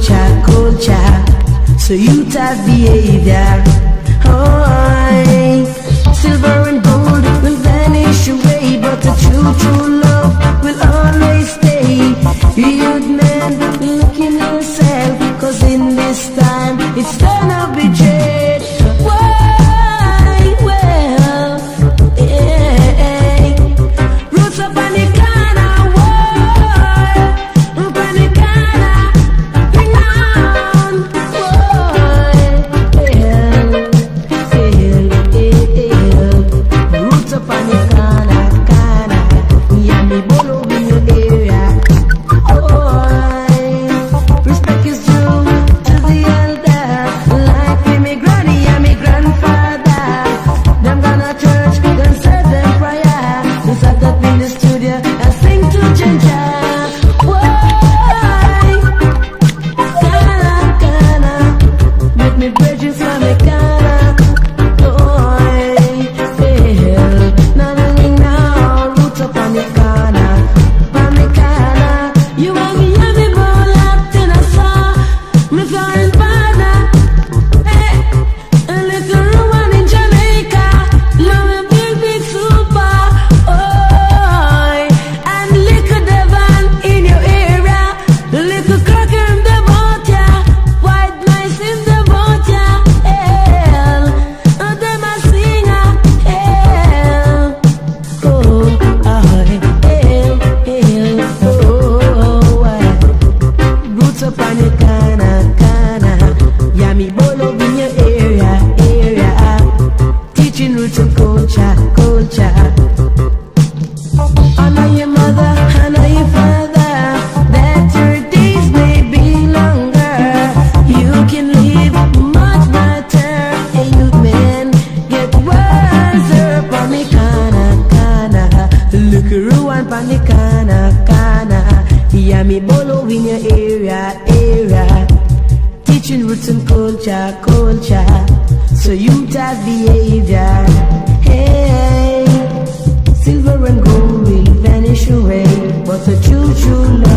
culture. So youth have behavior. Oh, silver and gold will vanish away, but the true love will always stay. Youth men, look in yourself, cause in this time it's time to be changed. Why? Well, yeah. Roots up on the corner, why? Up on the corner, bring on, why? Roots up on the corner, Yami, Bolo in your area. Respect is due to the elder, like me granny and me grandfather. Them gonna church, then say them prayer. We sat up in the studio and sing to Ginger. Why? Kana, make me bridges from me Kana. Now, roots up on the corner, you want me and me ball up in a song, me foreign father, hey, a little woman in Jamaica, love me big super, oh, and little Devon in your area, little cracker in the boat, yeah, white mice in the boat, yeah, hell, them a singer, hell, oh, roots up on the kana, Yami Bolo in your area, teaching roots and culture. Honor your mother, honor your father, that your days may be longer. You can live much better, and you men get wiser on the kana. Look around on the kana, Yami Bolo in your area, teaching roots and culture. So you have behavior. Hey, silver and gold will vanish away, but the true love